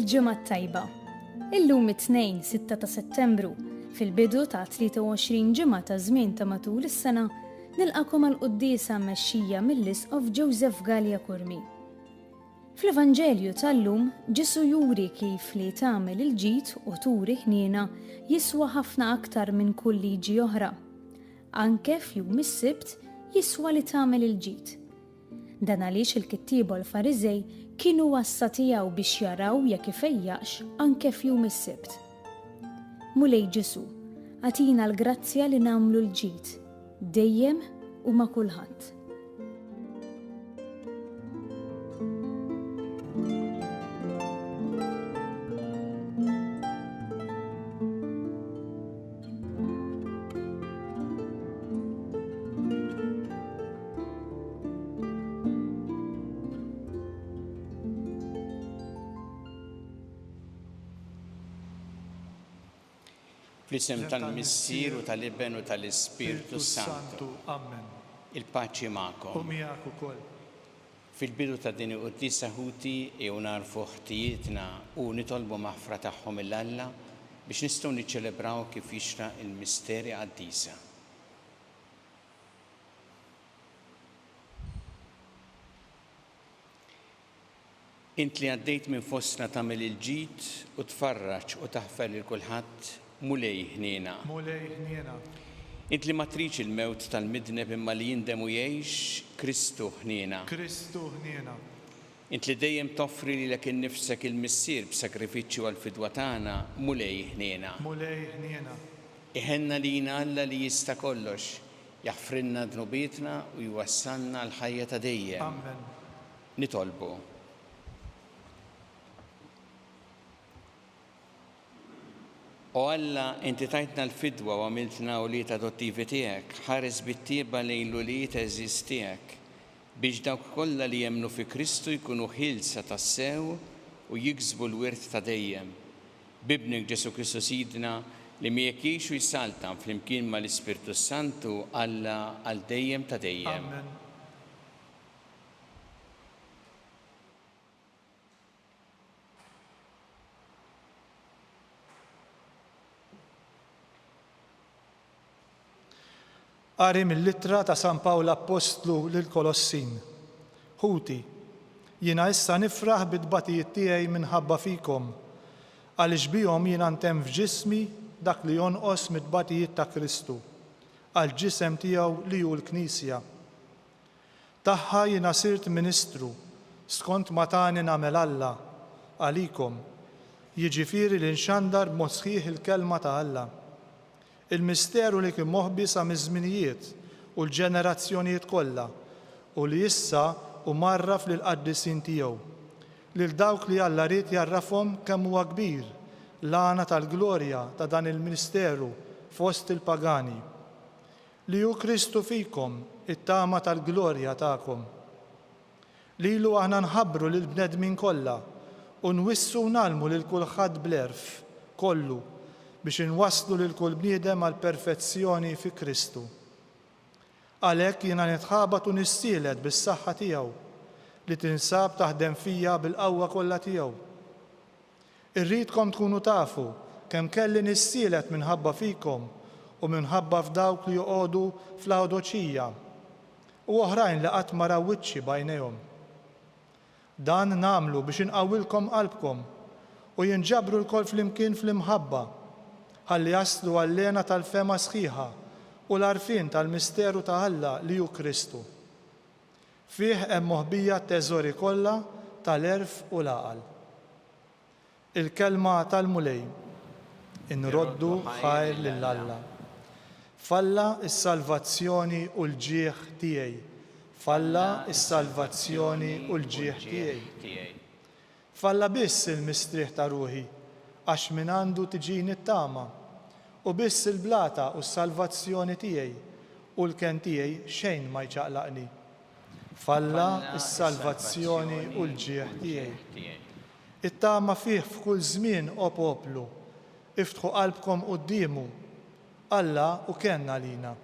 Il-ġimgħa tajba. Illum it-tnejn 6 ta' Settembru, fil-bidu ta' 23 ġimgħa ta' żmien ta' matul is-sena, nilqakom għall-quddiesa mmexxija mill-Isqof Joseph Gallia Kurmi. Fl-Evanġelju tal-lum Ġesu juri kif li tagħmel il-ġid u turi ħniena jiswa ħafna aktar minn kull liġi oħra. Anke f'jum is-Sibt jiswa li tagħmel il-ġid. Dan għaliex il-kittieba u l-Fariżej kienu wassa tiegħu biex jaraw jekk ifejjaqx anke f'jum is-Sibt. Mulej Ġesu, għatina l-grazzja li nagħmlu l-ġid, dejjem u ma' kulħadd. Fl-isem tal-Missier u tal-Ibn u tal-Ispirtu Santu. Amen. Il-paċi magħkom. U miegħek ukoll. Fil-bidu ta' din il-Qudiesa ħuti narfu ħtijietna u nitolbu maħfra tagħhom il-Alla biex nistgħu niċċelebraw kif jixraq il-misteri qaddisa. Int li għaddejt minn fostna tagħmel il-ġid u tfarraġ u taħfer lil kulħadd mulej ħniena. Mulej ħniena. Int li ma triċ il-mewt tal-midneb imma li jindem u jgħix Kristu ħniena. Kristu ħniena. Int li dejjem toffri lilek innifsek il-missier b'sakrifiċċju għall-fidwa tagħna mulej ħniena. Mulej ħniena. Iħenna lina Alla li jista' kollox, jaħfrinna dnubietna u jwassalna l-ħajja ta' dejjem. Amen. Nitolbu. O Alla, inti tajtna l-fidwa u għamiltna uliet adottivi tiegħek, ħares bit-tieba lejn l-uliet eżiż tiegħek, biex dawk kollha li jemmnu fi Kristu jkunu ħilsa tas-sew u jiksbu l-wirt ta' dejjem. Bibnik Ġesu Kristu Sidna li miegħek jgħixu jsaltam flimkien mal-Ispirtu Santu Alla għal dejjem ta' dejjem. Amen. Qari mill-littra ta' San Pawl Apostlu lill-Kolossin. Ħuti, jiena issa nifraħ bid-tbatijiet tiegħi minħabba fikom, għaliex bihom jiena ntemm f'ġismi dak li jonqos mid-tbatijiet ta' Kristu, għall-ġisem tiegħu li hu l-Knisja. Tagħha jiena sirt Ministru, skont ma tani nagħmel Alla għalikom, jiġifieri li nxandar b'mod sħiħ il-kelma ta' Alla. Il-misteru li kien moħbi sa' miż-żminijiet u l-ġenerazzjonijiet kollha u li issa u marraf lil qaddisin tiegħu. Lil dawk li Alla ried jarrafhom kemm huwa kbir l-għana tal-glorja ta' dan il-misteru fost il-pagani. Li hu Kristu fikom it-tama tal-glorja tagħkom. Lilu aħna nħabbru lil bnedmin kollha u nwissu nagħlmu lil kulħadd bl-erf kollu biex inwasslu lil kull bniedem għal perfezzjoni fi Kristu. Għalhekk jiena nitħabat u nissieled bis-saħħa tiegħu li tinsab taħdem fija bil-qawwa kollha tiegħu. Irridkom tkunu tafu kemm kelli nissieled minħabba fikom u minħabba f'dawk li joqogħdu fl-Awdoċija u oħrajn li qatt ma raw wiċċi bajnejhom. Dan nagħmlu biex inqawwilkom qalbkom u jinġabru l-kol flimkien fl-imħabba ħalli jaslu għall-lena tal-fema sħiħa u l-arfin tal-misteru ta' Alla li hu Kristu. Fih hemm moħbija t-teżori kollha tal-erf u l-għaqal. Il-kelma tal-mulej inroddu ħajr lill-Alla. Falla s-salvazzjoni u l-ġieħ tiegħi. Falla s-salvazzjoni u l-ġieħ tiegħi. Falla biss il-mistrieħ ta' ruħi għax minn għandu tiġini t-tama u biss il-blata u s-salvazzjoni tiegħi u l-ken tiegħi xejn ma jċaqlaqni. Falla s-salvazzjoni u l-ġieħ tiegħi. It-tama fih f'kull żmien o poplu, iftħu qalbkom qudiemu, Alla u kenna lina.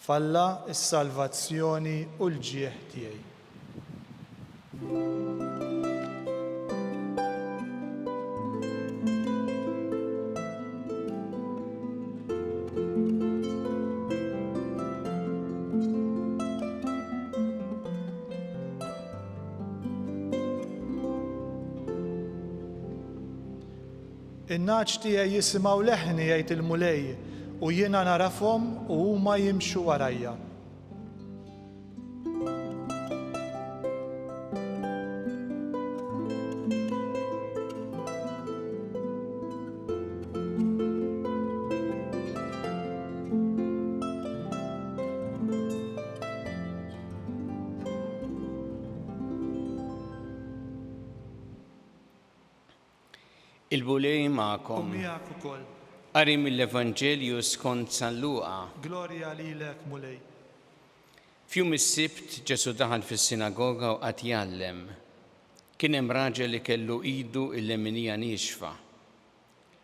Falla s-salvazzjoni u l-ġieħ tiegħi. In-naċ tiegħi jisimgħu leħni jgħid il-mulej u jiena narafhom u huma jimxu warajja. Il-bulej ma'kom. Miegħek ukoll. Qari mill-Evanġelju skont San Luqa. Glorja lilek mulej. F'jum is-sibt Ġesu daħal fis-sinagoga u qed jgħallem. Kien hemm raġel li kellu idu il-leminija nixfa.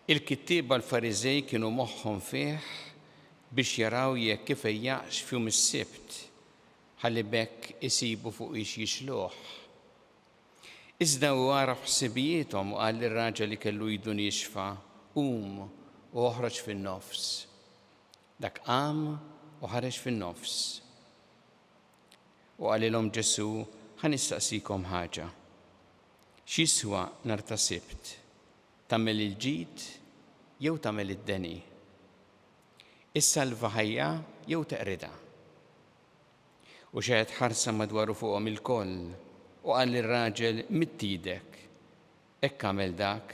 Il-kittieba l-Fariżej kienu moħħhom fih biex jaraw jekk kif ejjaqx f'jum is-sibt ħalli bekk isibu fuq ix jixluh. Iżda u għara f'ħsibijietom u qal lir-raġel li kellu idu nixfa, qum u oħroġ fin-nofs. Dak qam u ħareġ fin-nofs. U qalilhom Ġesu, ħanistaqsikom ħaġa. X'jiswa nhar ta' Sibt? Tagħmel il-ġid jew tagħmel id-deni? Issalva ħajja jew teqrida? U xeħed ħarsa madwaru fuqhom il-koll u qal lir-raġel mittidek, hekk għamel dak,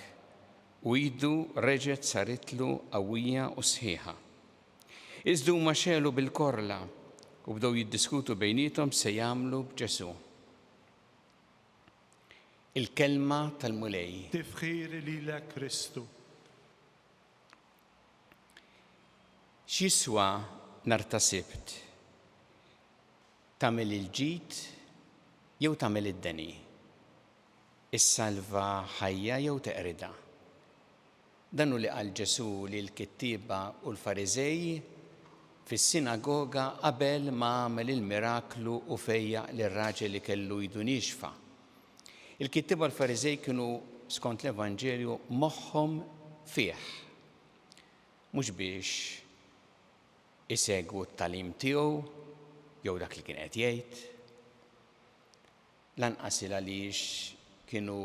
u idu reġgħet saritlu qawwija u sħiħa. Iżda huma xelu bil-korla u bdew jiddiskutu bejniethom se jagħmlu b'Ġesu. Il-kelma tal-mulej. Tifħiri lilek Kristu. X'jiswa nhar ta' Sibt? Tagħmel il-ġid jew tagħmel id-deni? Issalva ħajja jew teqrida? Dan hu li qal Ġesu lill-kittieba u l-Fariżej fis-sinagoga qabel ma għamel il-miraklu u fejjaq lir-raġel li kellu idu nixfa. Il-kittieba u l-Fariżej kienu skont l-Evanġelju moħħhom fih. Mhux biex isegwu t-talim tiegħu jew dak li kien qed jgħid. Lanqas il għaliex kienu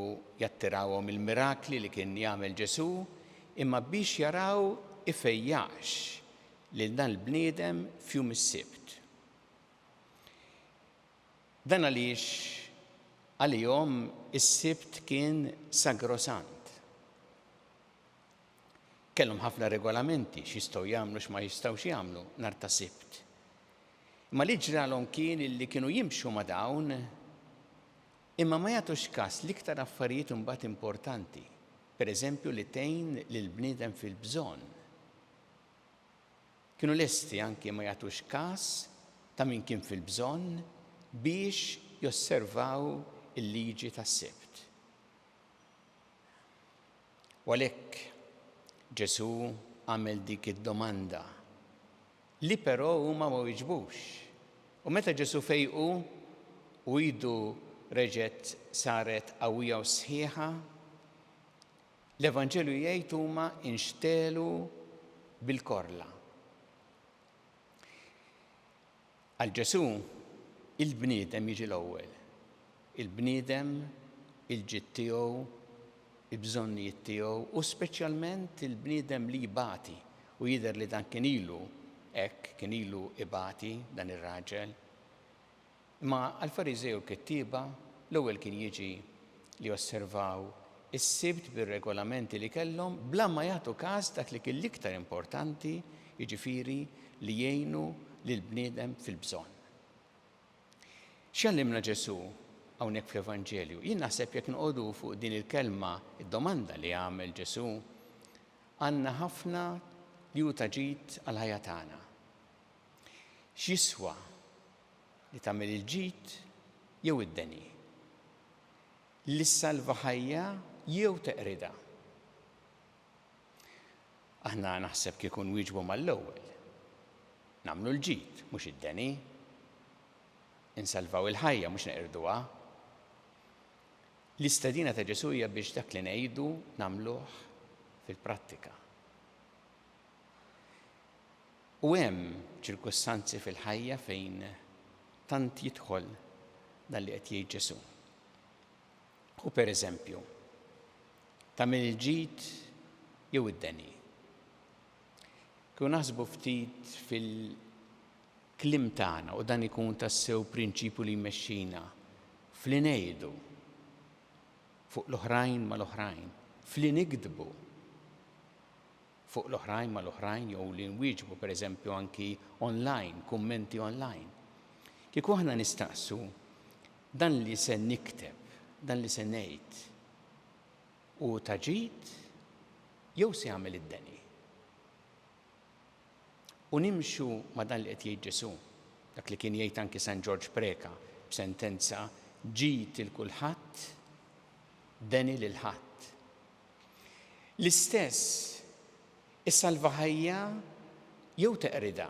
jattirawhom il-mirakli li kien jagħmel Ġesu, imma biex jaraw ifejjaqx lil dan il-bniedem f'jum is-sibt. Dan għaliex għalihom is-sibt kien sagrosant. Kellhom ħafna regolamenti x'jistgħu jagħmlu x'ma jistgħux jagħmlu nhar ta' Sibt. Imma li ġralhom kien illi kienu jimxu ma' dawn imma ma jagħtux każ l-iktar affarijiet imbagħad importanti, pereżempju li tgħin lill-bniedem fil-bżonn. Kienu lesti anke ma jagħtux każ ta' min kien fil-bżonn biex josservaw il-liġi tas-Sibt. U għalhekk Ġesu għamel dik id-domanda li però huma ma wieġbux. U meta Ġesu fejqu u idu reġgħet saret qawwija u sħiħa, l-Evanġelju jgħid huma inxtelu bil-korla. Għal Ġesu il-bniedem jiġi l-ewwel. Il-bniedem, il-ġid tiegħu, il-bżonnijiet tiegħu u speċjalment il-bniedem li jibati u jidher li dan kien ilu hekk kien ilu ibati dan ir-raġel. Ma għal-Fariżej u l-kittieba l-ewwel kien jiġi li osservaw is-sibt bir-regolamenti li kellhom bla ma jagħtu każ dak li kien l-iktar importanti, jiġifieri li jgħinu lill-bniedem fil-bżonn. X'għallimna Ġesu hawnhekk fl-Evanġelju? Jien naħseb jekk nqogħdu fuq din il-kelma, id-domanda li għamel Ġesu, għandna ħafna li hu taġid għal ħajja tagħna. X'jiswa li tagħmel il-ġid jew id-deni? Li ssalva ħajja jew teqrida? Aħna naħseb kif ikun wieġbu mal-ewwel. Nagħmlu l-ġid mhux id-deni. Insalvaw il-ħajja mhux neqirduha. L-istedina ta' Ġesu hija biex dak li ngħidu nagħmluh fil-prattika. U hemm ċirkustanzi fil-ħajja fejn tant jidħol dan li qed jgħid Ġesu. U pereżempju, tagħmel il-ġid jew id-deni. Kun naħsbu ftit fil-klim tagħna u dan ikun tassew prinċipju li jmexxina fli ngħidu fuq l-oħrajn mal-oħrajn, fli nikdbu fuq l-oħrajn mal-oħrajn jew li nwieġbu pereżempju anki online, kummenti online. Kieku aħna nistaqsu dan li se nikteb, dan li se ngħid u taġid jew se jagħmel id-deni. U nimxu ma dan li qed jgħid Ġesu, dak li kien jgħid anki San George Preka b'sentenza ġid il kulħadd, deni lil ħadd. L-istess is-salva ħajja jew teqrida.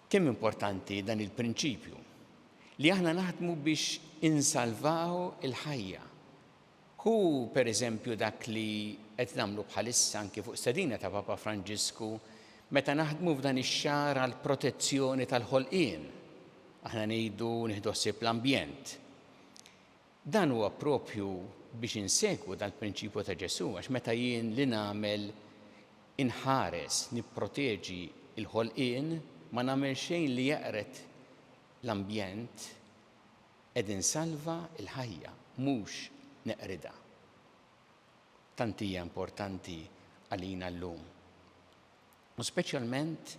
Kemm importanti dan il-prinċipju li aħna naħdmu biex insalvaw il-ħajja. Hu pereżempju dak li qed nagħmlu bħalissa anke fuq stedina ta' Papa Franġisku meta naħdmu f'dan ix-xahar għall protezzjoni tal-ħolqien. Aħna ngħidu nieħdu ħsieb l-ambjent. Dan huwa proprju biex insegwu dal-prinċipju ta' Ġesu għax meta jien li nagħmel inħares nipproteġi l-ħolqien ma nagħmel xejn li jaqret l-ambjent qed insalva l-ħajja mhux neqrida. Tant hija importanti għalina llum. U speċjalment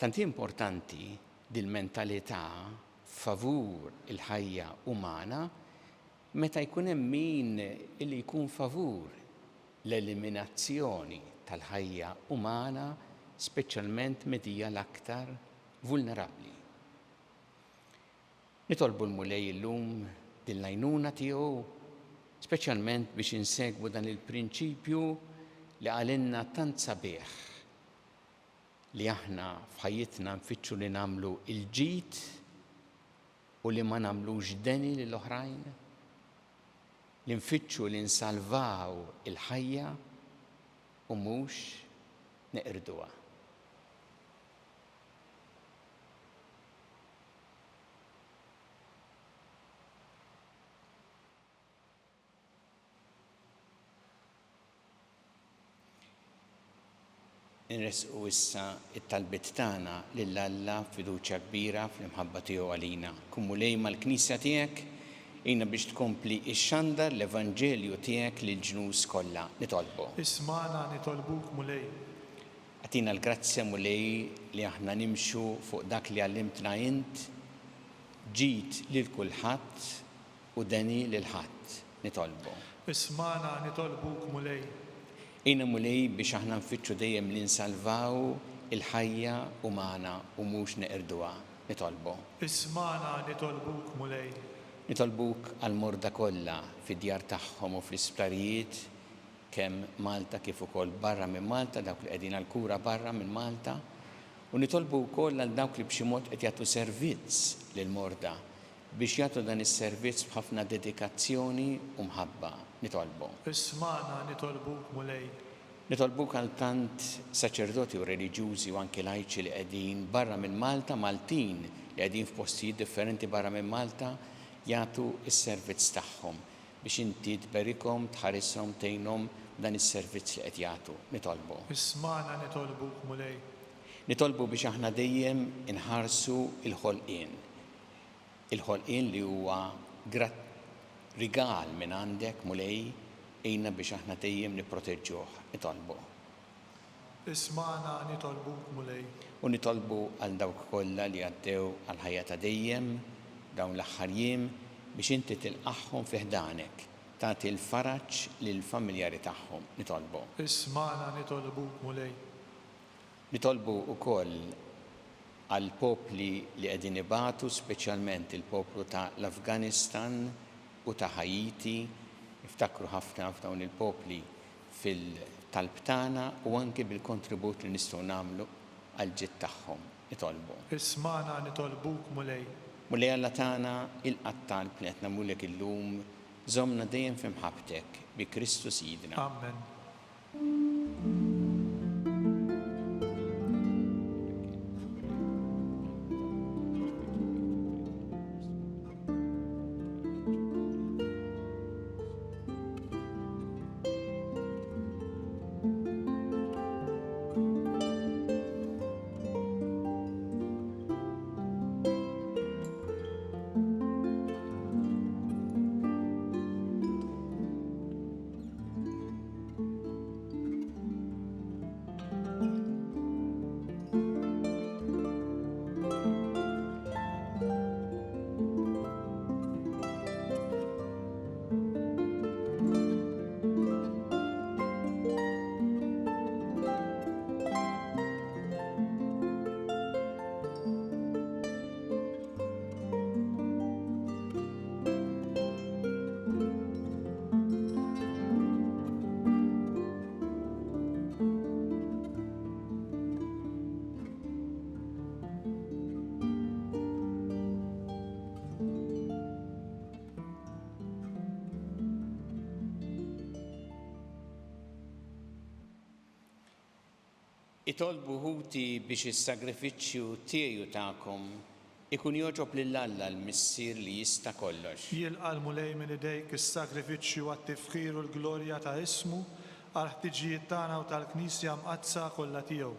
tant importanti dil-mentalità favur il-ħajja umana meta jkun hemm min illi jkun favur l-eliminazzjoni tal-ħajja umana, speċjalment medija l-aktar vulnerabbli. Nitolbu l-Mulej illum din l-għajnuna tiegħu, speċjalment biex insegwu dan il-prinċipju li għalinna tant sabiħ li aħna f'ħajjitna nfittxu li nagħmlu il-ġid u li ma nagħmlux deni lill-oħrajn, li nfittxu li nsalvaw il-ħajja u mhux neqirduha. Nresqu issa it-talbiet tagħna lil Alla fiduċja kbira fl-imħabba tiegħu għalina. Kun Mulej mal-Knisja tiegħek jiena biex tkompli x-xandar l-Evanġelju tiegħek lill-ġnus kollha. Nitolbu. Ismana nitolbuk Mulej. Għatina l-grazzja Mulej li aħna nimxu fuq dak li għallimtna int, ġid lil kulħadd u deni lil ħadd. Nitolbu. Ismana nitolbuk Mulej. Jiena Mulej biex aħna nfittxu dejjem li nsalvaw il-ħajja umana u mhux neqirduha. Nitolbu. Ismana nitolbuk Mulej. Nitolbuk għall-morda kollha fid-djar tagħhom u fl-isptarijiet kemm Malta kif ukoll barra minn Malta, dawk li qegħdin għall-kura barra minn Malta, u nitolbu wkoll għal dawk li b'xi mod qed jagħtu servizz lill-morda biex jagħtu dan is-servizz b'ħafna dedikazzjoni u mħabba. Nitolbu. Ismana nitolbuk Mulej. Nitolbuk għal tant saċerdoti u reliġjużi u anke lajċi li qegħdin barra minn Malta, Maltin li qegħdin f'postijiet differenti barra minn Malta jagħtu s-servizz tagħhom biex inti tberikhom, tħarishom, tgħinhom dan is-servizz li qed jagħtu. Nitolbu. Ismana nitolbuk Mulej. Nitolbu biex aħna dejjem inħarsu il-ħolqien. Il-ħolqien li huwa rigal minn għandek Mulej ejna biex aħna dejjem nipproteġġuh. Nitolbu. Ismana nitolbuk Mulej. U nitolbu għal dawk kollha li għaddew għal ħajja ta' dejjem dawn l-aħħar jiem biex inti tilqaħħom fi ħdanek, tagħti l-faraġġ lill-familjari tagħhom. Nitolbu. Ismana nitolbuk Mulej. Nitolbu wkoll għal popli li qegħdin ibatu, speċjalment il-poplu ta' l-Afganistan u ta' Ħajiti, iftakru ħafna f'dawn il-popli fil-talb tagħna u anke bil-kontribut li nistgħu nagħmlu għal ġid tagħhom. Nitolbu. Ismana nitolbuk Mulej. Mulej Alla tagħna il-qattal li qed nagħmlulek illum żommna dejjem f'imħabbtek bi Kristu Sidna. Amen. Itolbu Huti biex is-sagrifiċċju tiegħu tagħkom ikun joġob lil Alla l-missier li jista' kollox. Jilqa' l-mulej minn idejk is-sagrifiċċju għat-tifħir u l-glorja ta' ismu għal ħtiġijiet tagħna u tal-Knisja mqazza kollha tiegħu.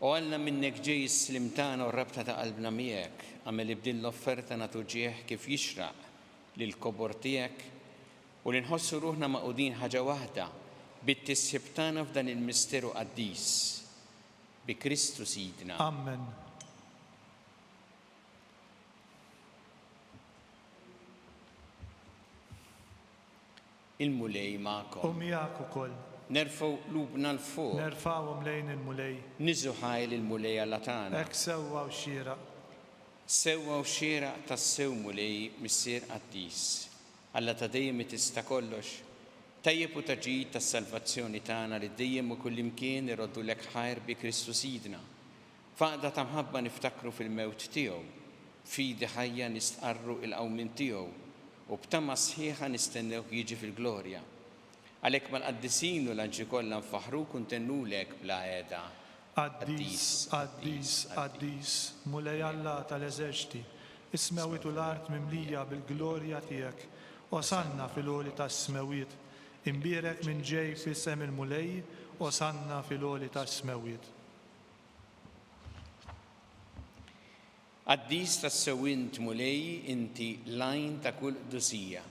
U Alla minnek ġej is-slim tagħna u r-rabta ta' qalbna miegħek, għamel ibdil l-offerta nagħtu ġieħ kif jixraq lill-kobor tiegħek u li nħossu ruħna maqudin ħaġa waħda bit-tisħib tagħna f'dan il-misteru qaddis bi Kristu Sidna. Amen. Il-mulej magħkom. U miegħek ukoll. Nerfgħu qlubna l-fuq. Nerfgħuhom lejn il-mulej. Niżu ħajl il-mulej Alla tagħna. Hekk sewwa u xieraq. Sewwa u xieraq tas-sew mulej missier qaddis. Alla ta' dejjem tista' kollox. Tajjeb u taġid tas-salvazzjoni tagħna li dejjem u kullimkien iroddu lek ħajr bi Kristu Sidna. Faqda ta' mħabba niftakru fil-mewt tiegħu, fidi ħajja nistqarru il-qawmin tiegħu u b'tama sħiħa nistennew jiġi fil-glorja. Għalhekk mal-qaddisin u l-anġi kollha nfaħruk u ntennulek bla qiegħda. Qaddis, qaddis, qaddis, mulej Alla tal-eżerċiti, is-smewit u l-art mimlija bil-glorja tiegħek, osanna fil-għoli tas-smewiet. Imbierek minn ġej fis-sem il-mulej, osanna fil-għoli tas-smewiet. Qaddis tas-sewwint mulej inti lajn ta' kull qdusija.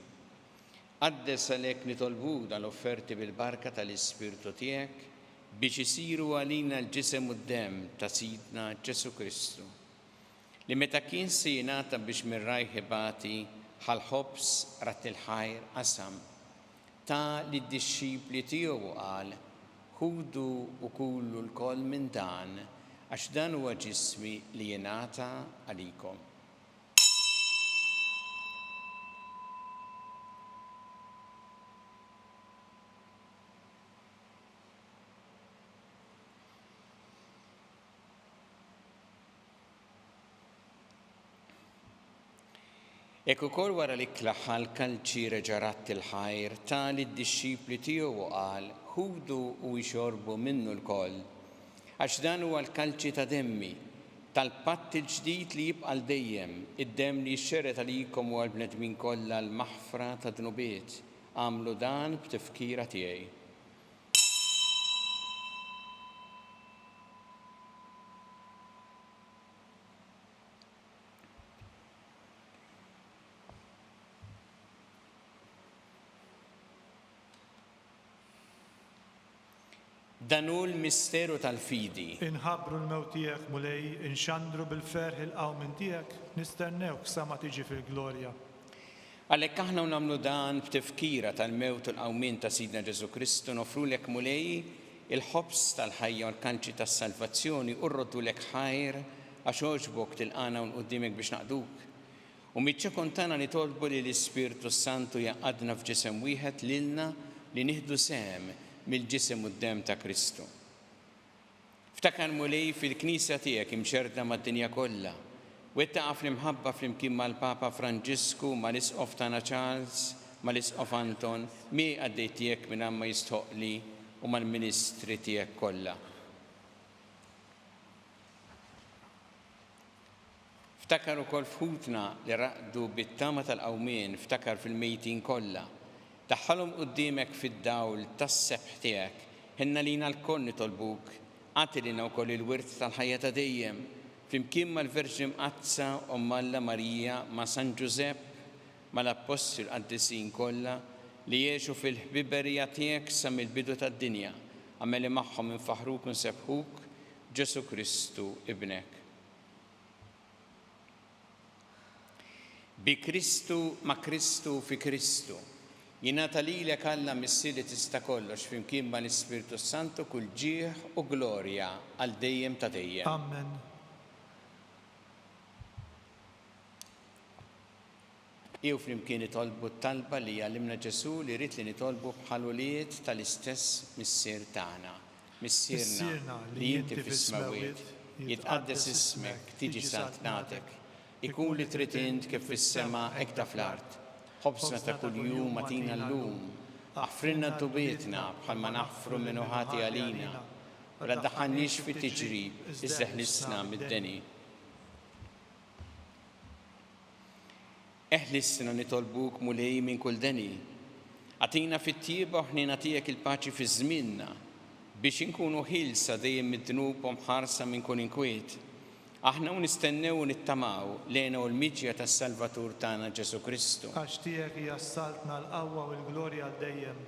Qaddes għalhekk nitolbu dal-offerti bil-barka tal-Ispirtu tiegħek biex isiru għalina l-ġisem u d-dem ta' Sidna Ġesu Kristu. Li meta kien se jingħata biex mir-rajħ ibati ħal-ħobs rat il-ħajr qasam. Ta' li d-disċipli tiegħu qal, ħudu u kullu l-koll minn dan, għax dan huwa ġismi li jingħata għalikom. Ek ukoll wara li klaħħal kalċi reġarat il-ħajr ta' li d-disċipli tiegħu qal, ħudu u jxorbu minnu l-koll. Għax dan huwa l-kalċi ta' demmi, tal-patt il-ġdid li jibqa' dejjem, id-demm li jxxeret għalikom u għall-bnedmin kollha l-maħfra ta' dnubiet. Għamlu dan b'tifkira tiegħi. Dan hu l-misteru tal-fidi. Inħabbru l-mewt tiegħek mulej, inxandru bil-ferħ il-qawmin tiegħek, nistennewk sa ma tiġi fil-glorja. Għalhekk aħna nagħmlu dan b'tifkira tal-mewt u l-qawmin ta' Sidna Ġesu Kristu nofrulek mulej il-ħobs tal-ħajja u l-kanċi tas-salvazzjoni u rroddulek ħajr għax oġbok tilqana u nquddimek biex naqduk. U miċ-ċekun tagħna nitolbu li l-Ispirtu Santu jaqgħadna f'ġisem wieħed lilna li nieħdu sehem mill-ġisem u d-dem ta' Kristu. Ftakar mulej fil-Knisja tiegħek imxerda mad-dinja kollha. Wettaqa fl-imħabba flimkien mal-Papa Franġisku, mal-Isqof tagħna Charles, mal-Isqof Anton, mi għaddej tiegħek minn amma jistħoqli u mal-ministri tiegħek kollha. Ftakar ukoll f'ħutna li raqdu bit-tama tal-qawmien, ftakar fil-mejtin kollha. Daħħalhom qudiemek fid-dawl tas-sebħ tiegħek, ħinna lina l-koll nitolbuk, għati lina wkoll il-wirt tal-ħajja ta' dejjem, flimkien mal-Verġi Mqazza u Alla Marija ma' San Ġusepp, mal-Apostli l-Qaddisin kollha li jgħixu fil-ħbiberija tiegħek sa mill-bidu tad-dinja, għameli magħhom infaħruk u nsebħuk Ġesu Kristu ibnek. Bi Kristu ma' Kristu fi Kristu. Jingħata lilek Alla missier li tista' kollox flimkien mal-Ispirtu Santu kull ġieħ u glorja għal dejjem ta' dejjem. Amen. Jew flimkien nitolbu t-talba li għallimna Ġesu li rrid li nitolbu bħal ulied tal-istess missier tagħna. Missierna li inti fis-smawiet, jitqaddes ismek, tiġi santnatek, ikun li trid int kif fis-sema hekk ta' fl-art. Ħobsna ta' kuljum matina llum, aħfrinna tubietna bħalma naħfru minn ħati għalina, ولا تدخلنيش في تجريب ازدح الإسلام الدني. احلي السنة نطلبوك ملهي من كل دني، عطينا في الطيبة وحنا نعطيك الباċi في زميننا biex inkunu ħilsa dejjem mid-dnub u mħarsa minn kull inkwiet. Aħna nistennew u nittamaw lejna u l-miġja tas-Salvatur tagħna Ġesu Kristu. Għax tiegħek hija ssaltna l-qawwa u l-glorja għal-dejjem.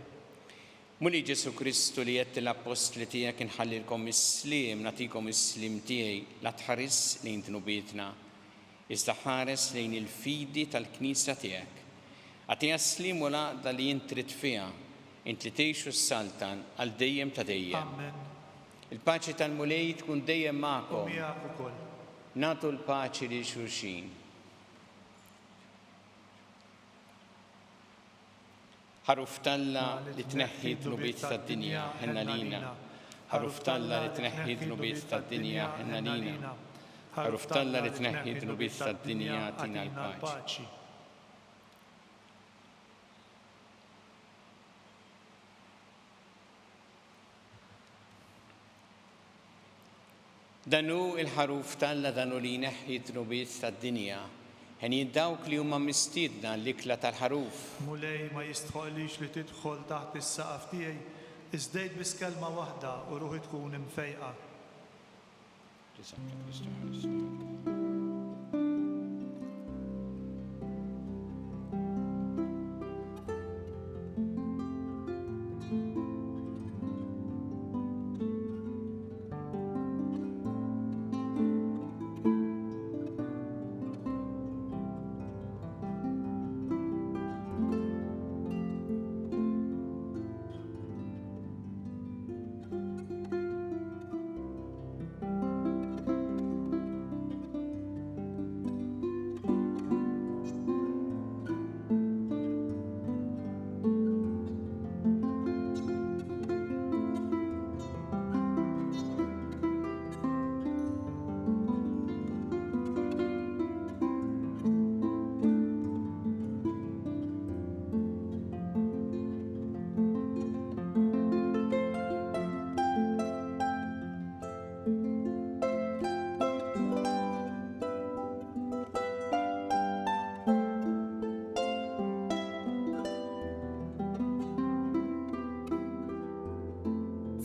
Muli Ġesu Kristu li jett l-apostli tiegħek inħallilkom is-sliem, nagħtikom is-sliem tiegħi la tħares lejn dnubietna, iżda ħares lejn il-fidi tal-Knisja tiegħek. Għatija s-sliem u laqda li jintrid fiha, int li tgħixu s-saltan għal dejjem ta' dejjem. Amen. Il-paċi tal-mulej tkun dejjem U magħkom. miegħek ukoll. Natu l-paċi li xulxin. Ħaruf talla li tneħħi dnubiet tad-dinja ħenna lina. Ħaruf talla li tneħħi dnubiet tad-dinja ħenna lina. Ħaruf talla li tneħħi dnubiet tad-dinja tina l-paċi. Danu il-ħaruf talla danu li jneħħi dnubiet tad-dinja. Ħen jiddawk li huma mistiedna l-ikla tal-ħaruf. Mulej ma jistħoqlix li tidħol taħt is-saqaf tiegħi, iżdejt biss kelma waħda u ruħi tkun imfejqa.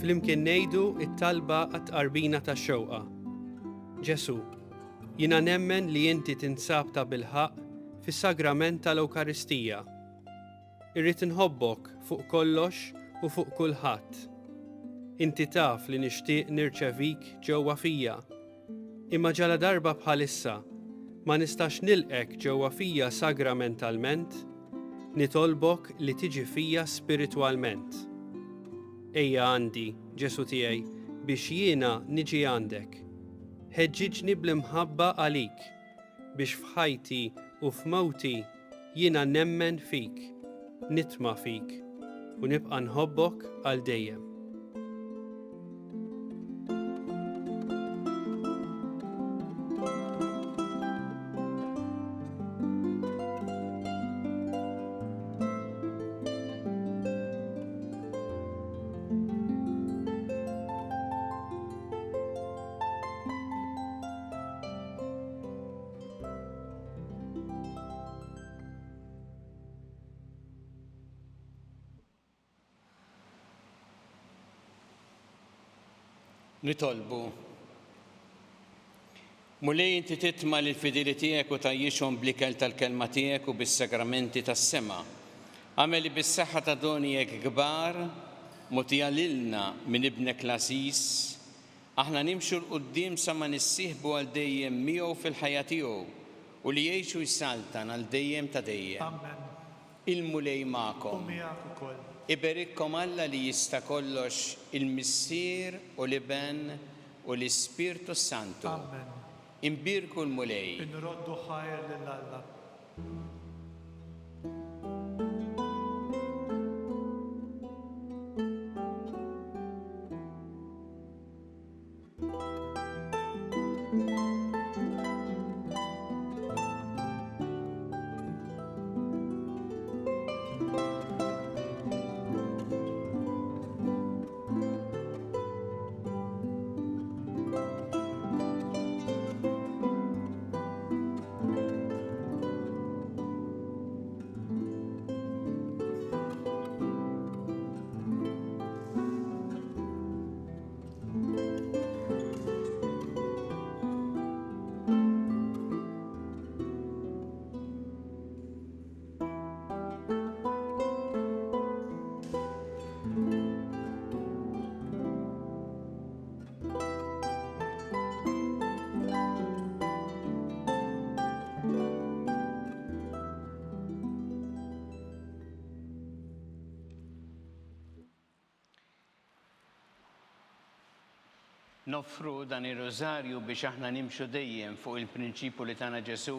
Flimkien ngħidu it-talba għat-qarbina tax-xewqa. Ġesu, jiena nemmen li inti tinsab ta' bilħaq fis-sagrament tal-Ewkaristija. Irrid inħobbok fuq kollox u fuq kulħadd. Inti taf li nixtieq nirċevik ġewwa fija, imma ġala darba bħalissa ma nistax nilqek ġewwa fija sagramentalment, nitolbok li tiġi fija spiritwalment. Ejja għandi, Ġesu tiegħi, biex jiena niġi għandek. Ħeġġiġni bl-imħabba għalik, biex f'ħajti u f'mewti jiena nemmen fik, nitma' fik u nibqa' nħobbok għal dejjem. Nitolbu. Mulej inti titma' l-fideli tiegħek u tajjixhom bl-ikel tal-kelma tiegħek u bis-sagramenti tas-sema. Għameli bis-saħħa ta' donijek kbar, mutija lilna minn ibnek l-Ażiż, aħna nimxu l-qudiem sa ma nissieħbu għal dejjem miegħu fil-ħajja tiegħu u li jgħixu jsaltan għal dejjem ta' dejjem. Amen. Il-mulej U magħkom. miegħek ukoll. Iberikkom Alla li jista' kollox il-Missier u l-Iben u l-Ispirtu Santu. Amen. Imbirku l-mulej. Inroddu ħajr lill-Alla. Nofru dan ir-rożarju biex aħna nimxu dejjem fuq il-prinċipju li tagħna Ġesu,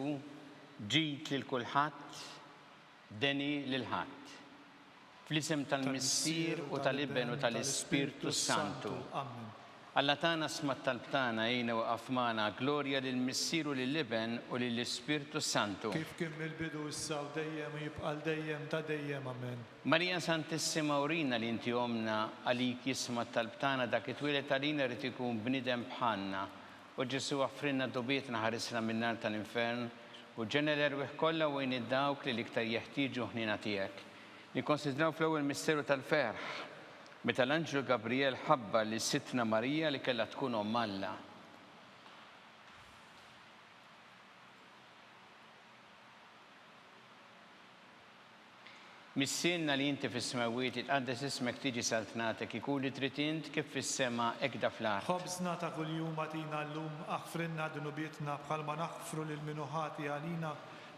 ġid lil kulħadd, deni lil ħadd. Fl-isem tal-Missier u tal-Ibn u tal-Ispirtu Santu. Amen. Alla tagħna smat talbtana jgħina waqaf magħna glorja lill-Missier u lill-Ibn u lill-Ispirtu Santu. Kif kien mill-bidu issa u dejjem u jibqal dejjem ta' dejjem, amen. Marija Santissima urina li inti omna għalik jismat talbtana dak it-twilet għalina rrid ikun bniedem bħalna. U Ġesu għaffrinna dobietna ħarisna min-nar tal-infern u ġener erwieħ kollha wejn id-dawk li l-iktar jeħtieġu ħnina tiegħek. Nikkonsidraw fl-ewwel misteru tal-ferħ, meta l-Anġlu Gabriel ħabba li sittna Marija li kellha tkun omm Alla. Missienna li inti fis-smawiet itqaddes ismek tiġi saltnatek ikun li trid int kif fis-sema hekk da fl-art. Ħobżna ta' kuljum għatina llum aħfrinna dunubietna bħalma naħfru lil minuħati għalina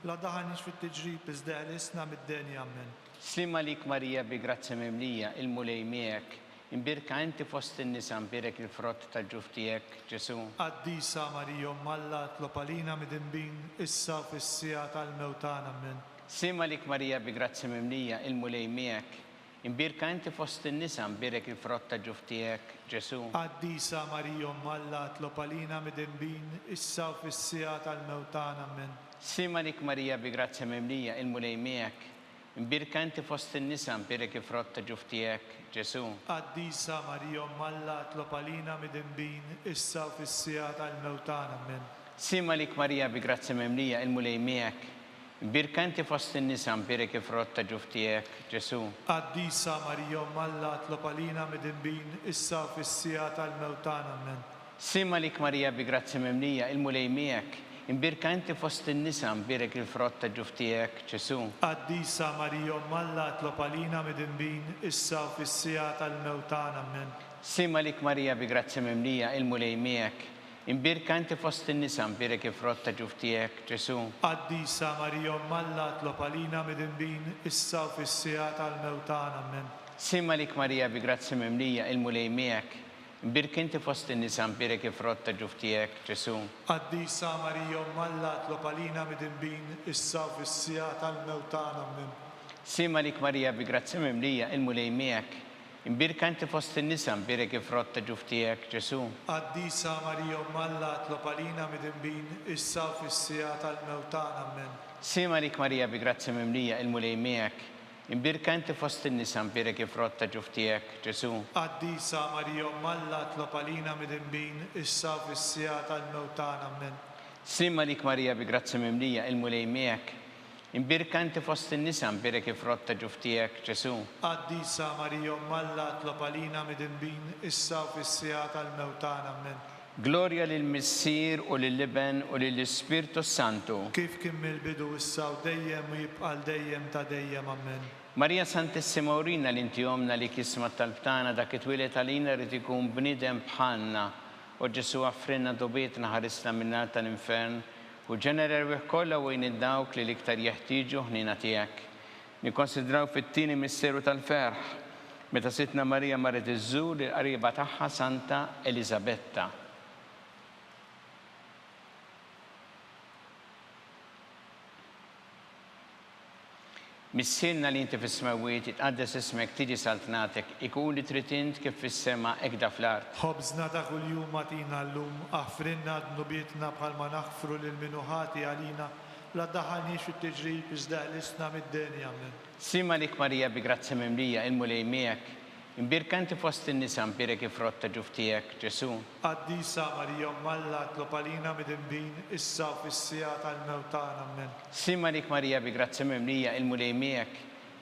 la daħanix fit-tiġrib iżda ħlisna mid-denja, amen. Slima lik Marija bi grazzi mimlija il-mulej miegħek, imbirka inti fost in-nisa imbirek il-frott tal-ġuf tiegħek, Ġesu. Qaddisa Marija Omm Alla tlopalina mid-inbin issa fis-sija tal-mewtan, amen. Slima lik Marija bi grazzi mimlija il-mulej miegħek, imbirka inti fost in-nisa imbirek il-frott tal-ġuf tiegħek, Ġesu. Qaddisa Marija Omm Alla tlopalina mid-inbin issa fis-sija tal-mewtan, amen. Slima lik Marija bi grazzi mimlija il-mulej miegħek, imbirka inti fost in-nisa imbirek il-frott tal-ġuf tiegħek, Ġesu. Qaddisa Marija Omm Alla tlopalina mid-inbin issa fis-sija tal-mewtan, amen. Slima lik Marija bi grazzi mimlija il-mulej miegħek, imbirka inti fost in-nisa imbirek il-frott tal-ġuf tiegħek, Ġesu. Qaddisa Marija Omm Alla tlopalina mid-inbin issa fis-sija tal-mewtan, amen. Slima lik Marija bi grazzi mimlija il-mulej miegħek, imbirka inti fost in-nisa imbirek il-frott tal-ġuf tiegħek, Ġesu. Qaddisa Marija Omm Alla tlopalina mid-inbin issa fis-sija tal-mewtan, amen. Slima lik Marija bi grazzi mimlija il-mulej miegħek, imbirka inti fost in-nisa imbirek il-frott tal-ġuf tiegħek, Ġesu. Qaddisa Marija Omm Alla tlopalina mid-inbin issa fis-sija tal-mewtan, amen. Slima lik Marija bi grazzi mimlija il-mulej miegħek, imbirka inti fost in-nisa imbirek il-frott tal-ġuf tiegħek, Ġesu. Qaddisa Marija Omm Alla tlopalina mid-inbin issa fis-sija tal-mewtan, amen. Slima lik Marija bi grazzi mimlija il-mulej miegħek, imbirka inti fost in-nisa imbirek il-frott tal-ġuf tiegħek, Ġesu. Qaddisa Marija Omm Alla tlopalina mid-inbin issa fis-sija tal-mewtan, amen. Slima lik Marija bi grazzi mimlija il-mulej miegħek, imbirka inti fost in-nisa imbirek il-frott tal-ġuf tiegħek, Ġesu. Qaddisa Marija Omm Alla tlopalina mid-inbin issa fis-sija tal-mewtan, amen. Slima lik Marija bi grazzi mimlija il-mulej miegħek, imbirka inti fost in-nisa imbirek il-frott tal-ġuf tiegħek, Ġesu. Qaddisa Marija Omm Alla tlopalina mid-inbin issa fis-sija tal-mewtan, amen. Glorja lill-Missier u lill-Ibn u lill-Ispirtu Santu. Kif kien mill-bidu issa u dejjem u jibqal dejjem ta' dejjem, amen. Marija Santissima urina li inti omna li kismat talbtana dak it-twilet għalina rrid ikun bniedem bħalna u Ġesu għaffrinna dobietna ħarisna min-nar tal-infern u ġener erwieħ kollha wejn id-dawk li l-iktar jeħtieġu ħnina tiegħek. Nikkonsidraw fit-tieni misteru tal-ferħ meta sittna Marija marret iżżur il-qariba tagħha Santa Elisabetta. Missienna li inti fis-smawiet itqaddes ismek tiġi saltnatek ikun li trid int kif fis-sema hekk da fl-art. Ħobżna ta' kuljum għatina llum aħfrinna dunubietna bħalma naħfru lil minuħati għalina la daħalniex fit-tiġrib iżda ħlisna mid-denja, amen. Slima lik Marija bi grazzi mimlija il-mulej miegħek, imbirka inti fost in-nisa imbirek il-frott tal-ġuf tiegħek, Ġesu. Qaddisa Marija Omm Alla tlopalina mid-inbin issa fis-sija tal-mewtan, amen. Slima lik Marija bi grazzi mimlija il-mulej miegħek,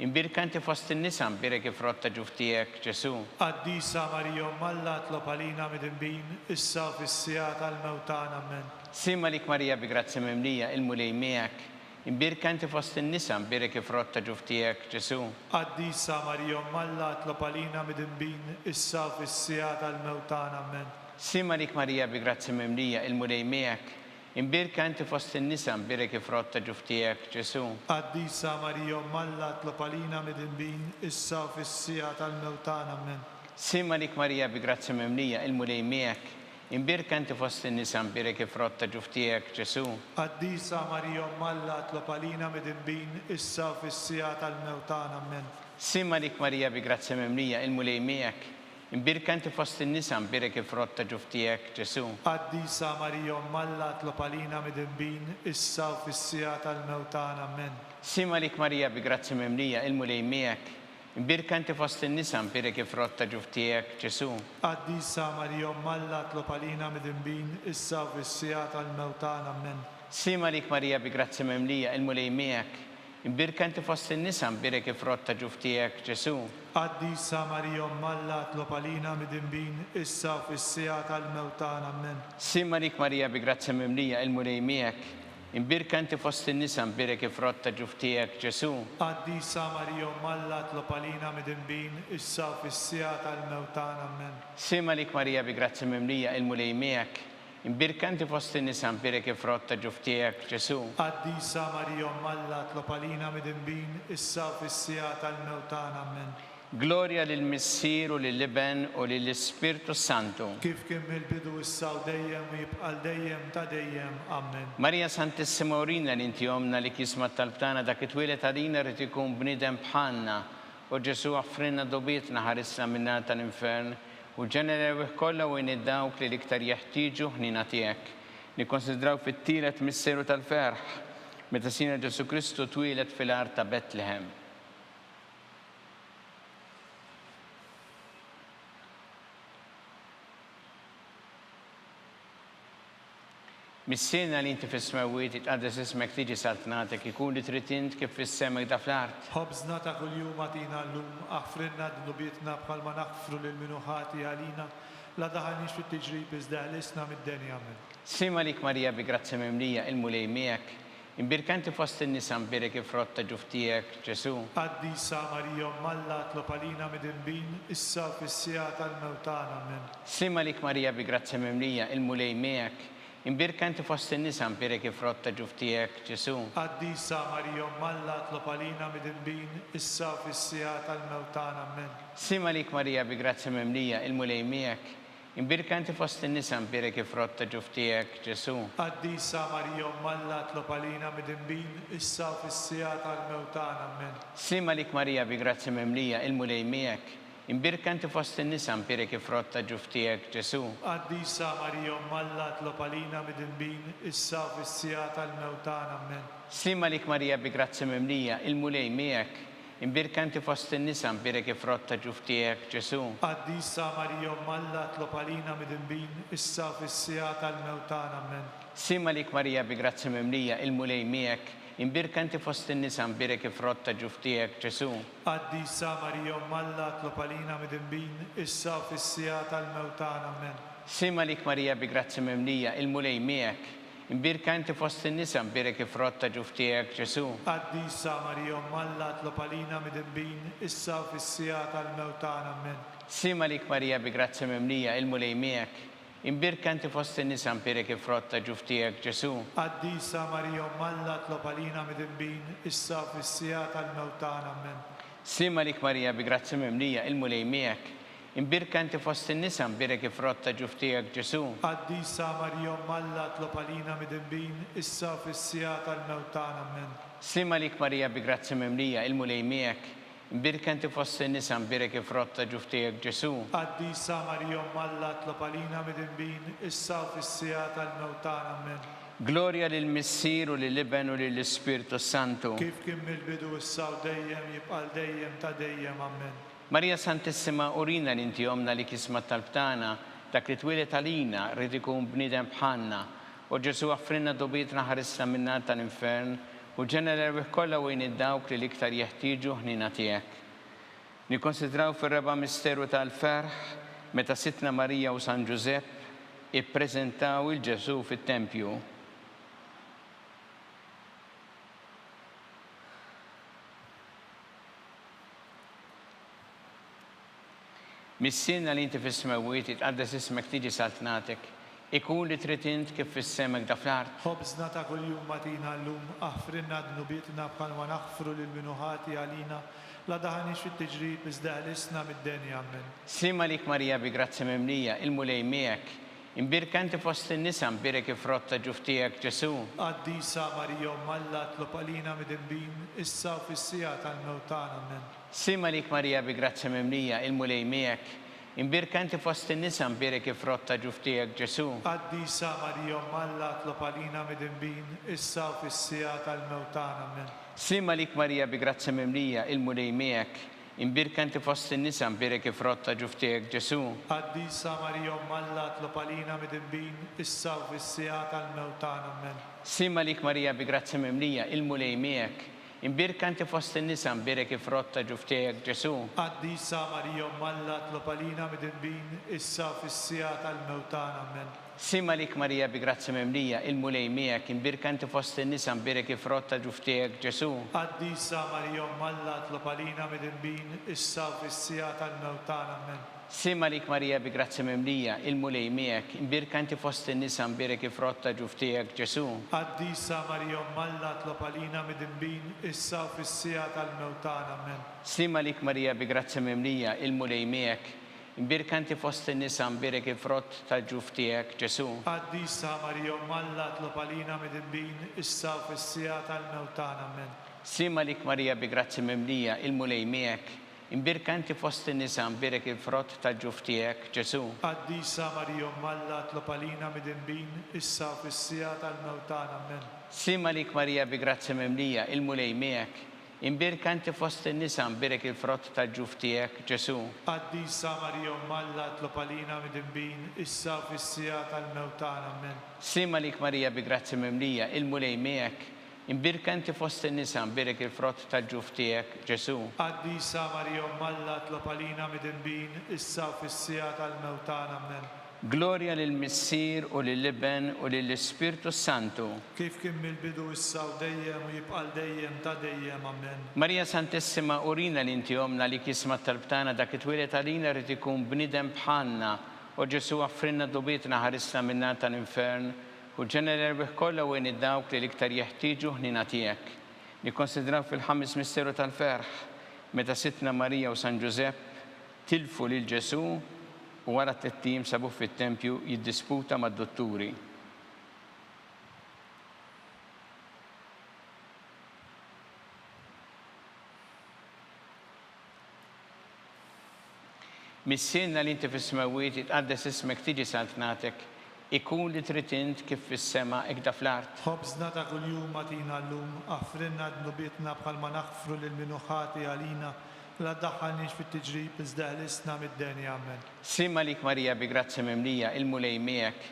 imbirka inti fost in-nisa imbirek il-frott tal-ġuf tiegħek, Ġesu. Qaddisa Marija Omm Alla tlopalina mid-inbin issa fis-sija tal-mewtan, amen. Slima lik Marija bi grazzi mimlija il-mulej miegħek, imbirka inti fost in-nisa imbirek il-frott tal-ġuf tiegħek, Ġesu. Qaddisa Marija Omm Alla tlopalina mid-inbin issa fis-sija tal-mewtan, amen. Slima lik Marija bi grazzi mimlija il-mulej miegħek, imbirka inti fost in-nisa imbirek il-frott tal-ġuf tiegħek, Ġesu. Qaddisa Marija Omm Alla tlopalina mid-inbin issa fis-sija tal-mewtan, amen. Slima lik Marija bi grazzi mimlija il-mulej miegħek, imbirka inti fost in-nisa imbirek frott ta' ġuf tiegħek Ġesu. Qaddisa Marija Malla tlob għalina midinbin issa u fis-sija tal-mewtana Amen. Simma lik Marija bi grazzja mimlija il-mulej miegħek, imbirka inti fost in-nisa imbirek frott ta' ġuf tiegħek Ġesu. Qaddisa Marija Malla tlob għalina midinbin issa u fis-sija tal-mewtana Amen. Simma lik Marija bi grazzja mimlija il-mulej miegħek, imbirka inti fost in-nisa imbirek frott ta' ġuf tiegħek Ġesu. Qaddisa Marija Malla tlob għalina midinbin issa u fis-sija tal-mewtana Amen. Simma lik Marija bi grazzja mimlija il-mulej miegħek, imbirka inti fost in-nisa imbirek frott ta' ġuf tiegħek Ġesu. Qaddisa Marija Malla tlob għalina midinbin issa u fis-sija tal-mewtana Amen. Simma lik Marija bi grazzja mimlija il-mulej miegħek, imbirka inti fost in-nisa imbirek frott ta' ġuf tiegħek Ġesu. Qaddisa Marija Malla tlob għalina midinbin issa u fis-sija tal-mewtana Amen. Simma lik Marija bi grazzja mimlija il-mulej miegħek, imbirka inti fost in-nisa imbirek frott ta' ġuf tiegħek Ġesu. Qaddisa Marija Malla tlob għalina midinbin issa u fis-sija tal-mewtana Amen. Gloria lill-Missier u lill-Iben u lill-Ispirtu Santu. Kif kien mill-bidu issa u dejjem u jibqal dejjem ta' dejjem Amen. Marija Santissima urina li inti omna li kisma tal-tana dak it-twilet għalina rrid ikun bniedem bħalna u Ġesu għaffrinna dobietna ħarisna minna tal-infern u ġenerew kollha u dawk li l-iktar jeħtieġu ħnina tiegħek. Nikkonsidraw fit-tielet misseru tal-ferħ meta Sina Ġesu Kristu twilet fil-art ta' Betlehem. Mis-sena li inti fis-smawiet itqaddes ismek tiġi saltnatek ikun li trid int kif fis-semek da fl-art. Ħobżna ta' kuljum għatina llum aħfrinna d-nubietna bħalma naħfru lil minuħati għalina la daħalniex fit-tiġrib iżda ħlisna mid-denja Amen. Simma lik Marija bi grazzja mimlija il-mulej miegħek, imbirka inti fost in-nisa imbirek frott ta' ġuf tiegħek Ġesu. Qaddisa Marija Malla tlob għalina midinbin issa u fis-sija tal-mewtana Amen. Simma lik Marija bi grazzja mimlija il-mulej miegħek, imbirka inti fost in-nisa imbirek frott ta' ġuf tiegħek Ġesu. Qaddisa Marija Malla tlob għalina midinbin issa u fis-sija tal-mewtana Amen. Simma lik Marija bi grazzja mimlija il-mulej miegħek, imbirka inti fost in-nisa imbirek frott ta' ġuf tiegħek Ġesu. Qaddisa Marija Malla tlob għalina midinbin issa u fis-sija tal-mewtana Amen. Simma lik Marija bi grazzja mimlija il-mulej miegħek, imbirka inti fost in-nisa imbirek frott ta' ġuf tiegħek Ġesu. Qaddisa Marija Malla tlob għalina midinbin issa u fis-sija tal-mewtana Amen. Simma lik Marija bi grazzja mimlija il-mulej miegħek, imbirka inti fost in-nisa imbirek frott ta' ġuf tiegħek Ġesu. Qaddisa Marija Malla tlob għalina midinbin issa u fis-sija tal-mewtana Amen. Simma lik Marija bi grazzja mimlija il-mulej miegħek, imbirka inti fost in-nisa imbirek frott ta' ġuf tiegħek Ġesu. Qaddisa Marija Malla tlob għalina midinbin issa u fis-sija tal-mewtana Amen. Simma lik Marija bi grazzja mimlija il-mulej miegħek, imbirka inti fost in-nisa imbirek frott ta' ġuf tiegħek Ġesu. Qaddisa Marija Malla tlob għalina midinbin issa u fis-sija tal-mewtana Amen. Simma lik Marija bi grazzja mimlija il-mulej miegħek, imbirka inti fost in-nisa imbirek frott ta' ġuf tiegħek Ġesu. Qaddisa Marija Malla tlob għalina midinbin issa u fis-sija tal-mewtana Amen. Simma lik Marija bi grazzja mimlija il-mulej miegħek, imbirka inti fost in-nisa imbirek frott ta' ġuf tiegħek Ġesu. Qaddisa Marija Malla tlob għalina midinbin issa u fis-sija tal-mewtana Amen. Simma lik Marija bi grazzja mimlija il-mulej miegħek, imbirka inti fost in-nisa imbirek frott ta' ġuf tiegħek Ġesu. Qaddisa Marija Malla tlob għalina midinbin issa u fis-sija tal-mewtana Amen. Gloria lill-Missier u lill-Iben u lill-Ispirtu Santu. Kif kien mill-bidu issa u dejjem jibqal dejjem ta' dejjem Amen. Marija Santissima urina li inti omna li kisma tal-tana dak li twilet għalina rrid ikun bniedem bħalna u Ġesu għaffrinna dobietna ħarisna minna tal-infern u ġenerew kollha u dawk li l-iktar jeħtieġu ħnina tiegħek. Nikkonsidraw fir-reba' misteru tal-ferħ meta Sitna Marija u San Ġusepp ippreżentaw il-Ġesu fit-tempju. Mis-sena li inti fis-smawiet itqaddes ismek tiġi saltnatek, ikun li trid int kif fis-semek da fl-art. Ħobżna ta' kuljum għatina llum aħfrinna d-nubietna bħalma naħfru lil minuħati għalina la daħalniex fit-tiġrib iżda ħlisna mid-denja Amen. Simma lik Marija bi grazzja mimlija il-mulej miegħek, imbirka inti fost in-nisa mbirik il-frott ta' ġuf tiegħek Ġesu. Qaddisa Marija Malla tlob għalina midinbin, issa u fis-sija tal-mewt tagħna. Amen. Sima lik Marija bi grazzja mimlija il-mulej miegħek, imbirka inti fost in-nisa mbirik il-frott ta' ġuf tiegħek Ġesu. Qaddisa Marija Malla tlob għalina midinbin, issa u fis-sija tal-mewt tagħna. Amen. Sima lik Marija bi grazzja mimlija il-mulej miegħek, imbirka inti fost in-nisa mbirik il-frott ta' ġuf tiegħek Ġesu. Qaddisa Marija Malla tlob għalina midinbin, issa u fis-sija tal-mewt tagħna. Amen. Sima lik Marija bi grazzja mimlija il-mulej miegħek, imbirka inti fost in-nisa mbirik il-frott ta' ġuf tiegħek Ġesu. Qaddisa Marija Malla tlob għalina midinbin, issa u fis-sija tal-mewt tagħna. Amen. Sima lik Marija bi grazzja mimlija il-mulej miegħek, imbirka inti fost in-nisa mbirik il-frott ta' ġuf tiegħek Ġesu. Qaddisa Marija Malla tlob għalina midinbin, issa u fis-sija tal-mewt tagħna. Amen. Sima lik Marija bi grazzja mimlija il-mulej miegħek, imbirka inti fost in-nisa mbirik il-frott ta' ġuf tiegħek Ġesu. Qaddisa Marija Malla tlob għalina midinbin, issa u fis-sija tal-mewt tagħna. Amen. Sima lik Marija bi grazzja mimlija il-mulej miegħek, imbirka inti fost in-nisa mbirik il-frott ta' ġuf tiegħek Ġesu. Qaddisa Marija Malla tlob għalina midinbin, issa u fis-sija tal-mewt tagħna. Amen. Sima lik Marija bi grazzja mimlija il-mulej miegħek, imbirka inti fost in-nisa mbirik il-frott ta' ġuf tiegħek Ġesu. Qaddisa Marija Malla tlob għalina midinbin, issa u fis-sija tal-mewt tagħna. Amen. Sima lik Marija bi grazzja mimlija il-mulej miegħek, imbirka inti fost in-nisa mbirik il-frott ta' ġuf tiegħek Ġesu. Qaddisa Marija Malla tlob għalina midinbin, issa u fis-sija tal-mewt tagħna. Amen. Sima lik Marija bi grazzja mimlija il-mulej miegħek, imbirka inti fost in-nisa mbirik il-frott ta' ġuf tiegħek Ġesu. Qaddisa Marija Malla tlob għalina midinbin, issa u fis-sija tal-mewt tagħna. Amen. Glorja lill-Missier u lill-Iben u lill-Ispirtu Santu. Kif kien mill-bidu issa u dejjem u jibqal dejjem ta' dejjem. Amen. Marija Santissima, urina li inti omna li kisma talbtana dak it-twilet għalina rrid ikun bnidem bħalna u Ġesu għaffrinna dubietna ħarisna minna tal-infern u ġenerer bih kollha u id-dawk li l-iktar jeħtieġu ħnina tiegħek. Nikkonsidraw fil-ħames misteru tal-ferħ meta Sitna Marija u San Ġusepp tilfu lil Ġesu u wara t-tettim sabuh fit-tempju jiddisputa mad-dotturi. Missienna li inti fis-smawiet jitqaddes ismek tiġi saltnatek, ikun li trid int kif fis-sema hekk fl-art. Ħobżna ta' kuljum agħtina llum, aħfrinna d-nubietna bħalma naħfru lil minuħati għalina, la ddaħħalniex fit-tiġrib iżda ħlisna mid-denja. Amen. Sima lik Marija bi grazzja mimlija il-mulej miegħek,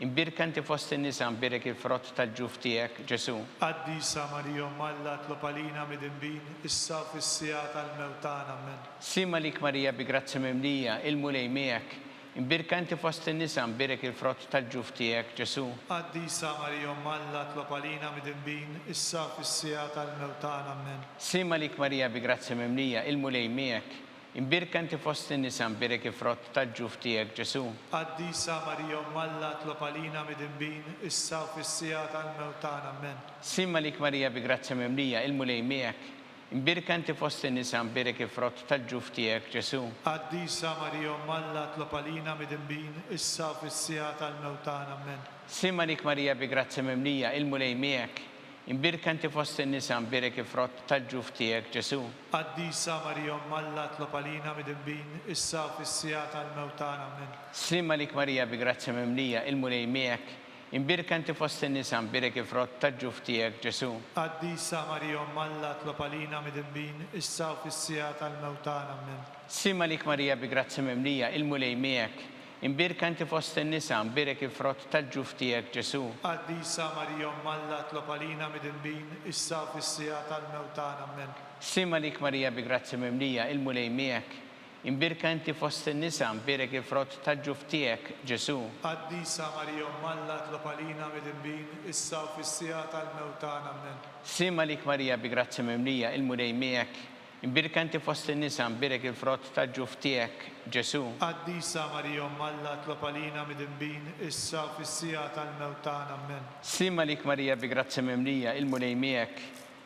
imbirka inti fost in-nisa mbirik il-frott tal-ġuf tiegħek Ġesu. Qaddisa Marija Malla tlob għalina midinbin, issa u fis-sija tal-mewt tagħna. Amen. Sima lik Marija bi grazzja mimlija il-mulej miegħek, imbirka inti fost in-nisa mbirik il-frott tal-ġuf tiegħek Ġesu. Qaddisa Marija Malla tlob għalina midinbin, issa u fis-sija tal-mewt tagħna. Amen. Sima lik Marija bi grazzja mimlija il-mulej miegħek, imbirka inti fost in-nisa mbirik il-frott tal-ġuf tiegħek Ġesu. Qaddisa Marija Malla tlob għalina midinbin, issa u fis-sija tal-mewt tagħna. Amen. Sima lik Marija bi grazzja mimlija il-mulej miegħek, imbirka inti fost in-nisa mbirik il-frott tal-ġuf tiegħek Ġesu. Qaddisa Marija Malla tlob għalina midinbin, issa u fis-sija tal-mewt tagħna. Amen. Sima lik Marija bi grazzja mimlija il-mulej miegħek, imbirka inti fost in-nisa mbirik il-frott tal-ġuf tiegħek Ġesu. Qaddisa Marija Malla tlob għalina midinbin, issa u fis-sija tal-mewt tagħna. Amen. Sima lik Marija bi grazzja mimlija il-mulej miegħek, imbirka inti fost in-nisa mbirik il-frott tal-ġuf tiegħek Ġesu. Qaddisa Marija Malla tlob għalina midinbin, issa u fis-sija tal-mewt tagħna. Amen. Sima lik Marija bi grazzja mimlija il-mulej miegħek, imbirka inti fost in-nisa mbirik il-frott tal-ġuf tiegħek Ġesu. Qaddisa Marija Malla tlob għalina midinbin, issa u fis-sija tal-mewt tagħna. Amen. Sima lik Marija bi grazzja mimlija il-mulej miegħek, imbirka inti fost in-nisa mbirik il-frott tal-ġuf tiegħek Ġesu. Qaddisa Marija Malla tlob għalina midinbin, issa u fis-sija tal-mewt tagħna. Amen. Sima lik Marija bi grazzja mimlija il-mulej miegħek, imbirka inti fost in-nisa mbirik il-frott tal-ġuf tiegħek Ġesu. Qaddisa Marija Malla tlob għalina midinbin, issa u fis-sija tal-mewt tagħna. Amen. Sima lik Marija bi grazzja mimlija il-mulej miegħek,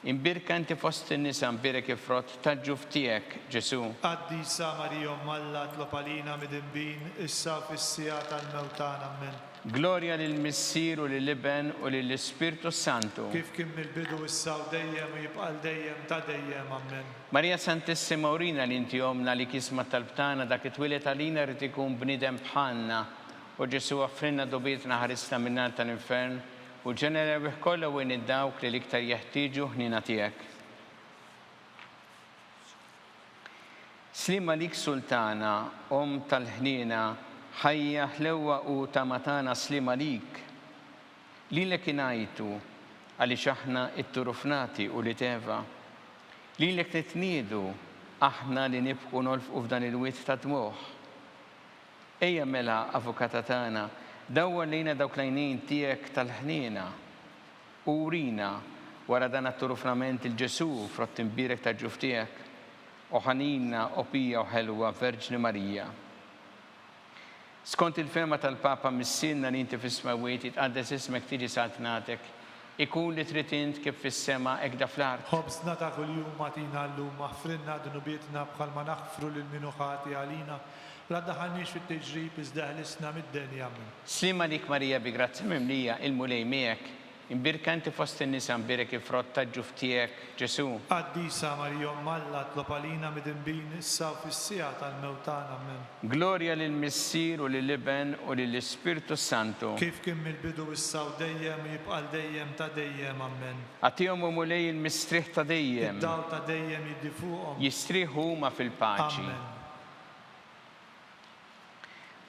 Imbirka inti fost in-nisa mbirek il-frott tal-ġuf tiegħek, Ġesu. Qaddisa Marija Alla tlob għalina mid-imbin, issa fis-sija tal-mewtana ammen. Glorja lill-Missier u lill-Iben u lill-Ispirtu Santu. Kif kien mill-bidu issa u dejjem u jibqa' dejjem ta' dejjem ammen. Marija Santissima urina li inti omna li kisma tal-btana dak it-twilet għalina rrid ikun bniedem bħalna u Ġesu offrinna dobietna ħarisna minnar tal-infern u ġenera bih kollha wien id-dawk li l-iktar jeħtieġu ħnina tiegħek. Slima lik sultana, tal-ħnina, ħajja ħlewwa u tamatana slima lik. Lilek ingħajtu għaliex aħna it-turufnati u li teva. Lilek nitniedu aħna li nibqu nolfqu f'dan il-wiet ta' dmuħ. Ejja mela avukata tagħna, dawwar lejna dawk l-għajnejn tiegħek tal-ħniena u urina wara dan at-turufnament il-Ġesu frott imbirek tal-ġuf tiegħek u ħanina qopija u ħelwa Verġni Marija. Skont il-fema tal-Papa missilna li inti fis-smawiet jitqaddes ismek tiġi saltnatek ikun li trid int kif fis-sema hekk da fl-art. Ħobżna ta' kuljum agħtina llum aħfrinna dunubietna bħalma naħfru lil min hu ħati għalina. La daħalniex fit-tiġrib iżda ħlisna mid-denja minn. Slima lik Marija bi grazzi mimlija il-mulej miegħek, imbirka inti fost in-nisa mbirek il-frott tal-ġuf tiegħek, Ġesu. Qaddisa Marija Alla tlob għalina mid-imbin issa fis-sija tal-mewtana ammen. Glorja lill-Missier u lill-Iben u lill-Ispirtu Santu. Kif kien mill-bidu issa u dejjem jibqa' dejjem ta' dejjem ammen. Għatihom mulej il-mistrieħ ta' dejjem. Id-dawl ta' dejjem jiddi fuqhom. Jistrieħu huma fil-paċi. Amen.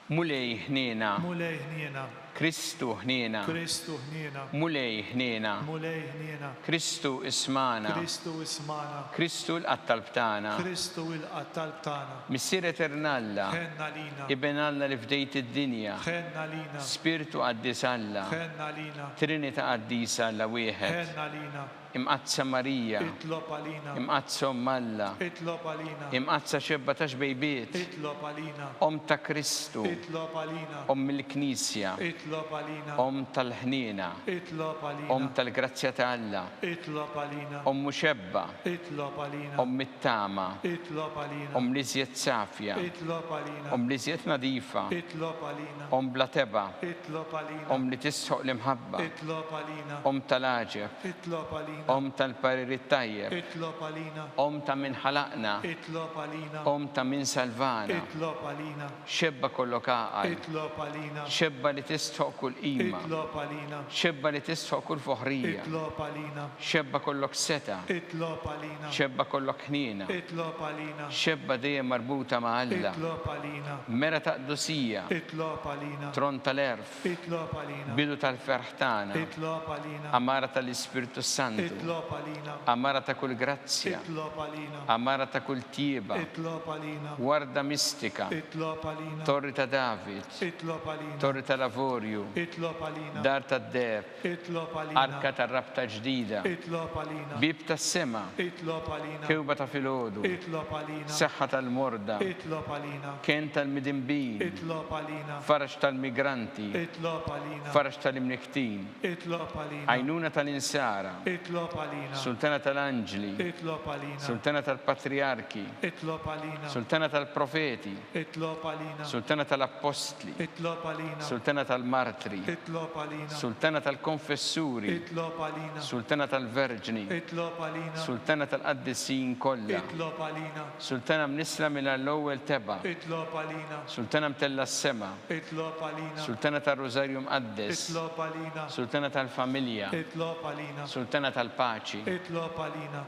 Mulej ħniena. Mulej ħniena. Kristu ħniena. Kristu ħniena. Mulej ħniena. Mulej ħniena. Kristu ismana. Kristu ismana. Kristu l-qattal btana. Kristu l-qattal btana. Missier eternalla. Ħenna lina. Iben Alla li fdejt id-dinja. Ħenna lina. Spiritu qaddis Alla. Ħenna lina. Trinita qaddisa Alla wieħed. Ħenna lina. Imqazza Marija. Itlob għalina. Imqazza Alla. Itlob għalina. Imqazza xebba ta' xbejbiet. Itlob għalina. Ta' Kristu. Itlob għalina. Il-Knisja. Itlob għalina. Tal-ħniena. Itlob għalina. Tal-grazzja ta' Alla. Itlob għalina. Muxebba. Itlob għalina. Mit-tama. Itlob għalina. Li żjed safja. Itlob għalina. Li żjed nadifa. Itlob għalina. Bla teba. Itlob għalina. Li tisħoq l-imħabba. Itlob għalina. Tal-aġeb. Itlob għalina. Tal-pariri tajjeb. Itlob għalina. Ta' min ħalaqna. Itlob għalina. Ta' min salvana. Itlob għalina. Xebba kollok għaqal. Itlob għalina. Xebba li tisħoq kull qima. Itlob għalina. Xebba li tisħoq kull foħrija. Itlob għalina. Xebba kollok seta. Itlob għalina. Xebba kollok ħniena. Itlob għalina. Xebba dejjem marbuta ma' Alla. Itlob għalina. Mera ta' qdusija. Itlob għalina. Tron tal-erf. Itlob għalina. Bidu tal-ferħtana. Itlob għalina. Amara tal-Ispirtu Santu. Itlob għalina. Amara ta' kull grazzja. Itlob għalina. Amara ta' kull tieba. Itlob għalina. Warda mistika. Itlob għalina. Torri ta' David. Itlob għalina. Torri ta' Lavorju. Itlob għalina. Dar ta' Deb. Itlob għalina. Arka ta' rabta ġdida. Itlob għalina. Bib ta' sema. Itlob għalina. Kewba ta' filodu. Itlob għalina. Saħħa tal-morda. Itlob għalina. Ken tal-midimbin. Itlob għalina. Farax tal-migranti. Itlob għalina. Farax tal-imniktin. Itlob għalina. Għajnuna tal-insara. Itlob għalina. Sultana tal-anġli. Itlob għalina. Sultana tal-patriarki. Itlob għalina. Sultana tal-profeti. Itlob għalina. Sultana tal-apostli. Itlob għalina. Sultana tal-martri. Itlob għalina. Sultana tal-konfessuri. Itlob għalina. Sultana tal-verġni. Itlob għalina. Sultana tal-qaddisin kollha. Itlob għalina. Sultana mnisla minn l-ewwel teba. Itlob għalina. Sultana mtella s-sema. Itlob għalina. Sultana tal-Rożarju mqaddes. Itlob għalina. Sultana tal-familja. Itlob għalina. Sultana tal-paċi. Itlob għalina.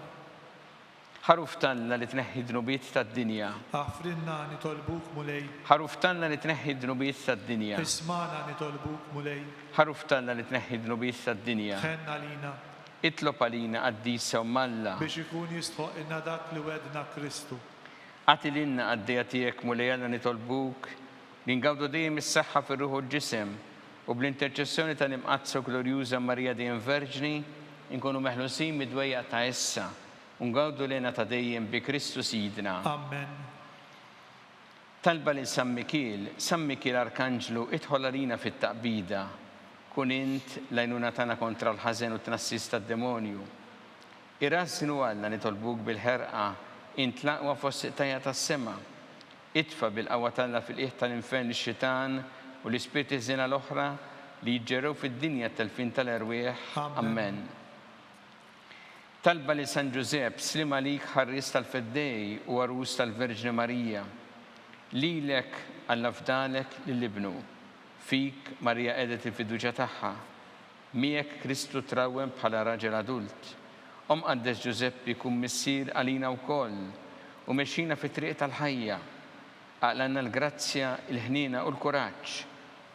Ħaruf tanna li tneħħi dnubiet tad-dinja. Aħfrinna nitolbuk mulej. Ħaruf tanna li tneħħi dnubiet tad-dinja. Ismana nitolbuk mulej. Ħaruf tanna li tneħħi dnubiet tad-dinja. Ħenna lina. Itlob għalina qaddisa u Alla. Biex ikun jistħoq inna dak li wedna Kristu. Għati l-inna għaddija tiegħek mulej Alla nitolbuk li ngawdu dejjem is-saħħa fir-ruħ u l-ġisem u bl-interċessjoni tal-imqazza glorjuża Marija dejjem Verġni nkunu meħlusin mid-dwejja ta' issa. Ungawdu lena ta' dejjem bi Kristu Sidna. Amen. Talba li San Mikil Arkanġlu idħol għalina fit-taqbida. Kun int l-għajnuna tagħna kontra l-ħażen u t-tnassis tad-demonju. Irrażnu Alla nitolbuk bil-ħerqa intlaqwa fost siqtajja tas-sema. Itfa bil-qawwa talla fil-qiegħ tal-infern ix-xitan u l-ispirti żiena l-oħra li jġġerrew fid-dinja tal-fin tal-erwieħ. Amen. Talba li San Giuseppe slima lik ħarris tal-feddej u għarus tal-Verġni Marija. Lilek Alla fdalek lill-ibnu. Fik Marija qedet il-fiduċja tagħha. Miegħek Kristu trawwem bħala raġel adult. Qaddes Giuseppe kun missier għalina wkoll u mexxina fit-triq tal-ħajja. Aqlanna l-grazzja, il-ħnina u l-kuraġġ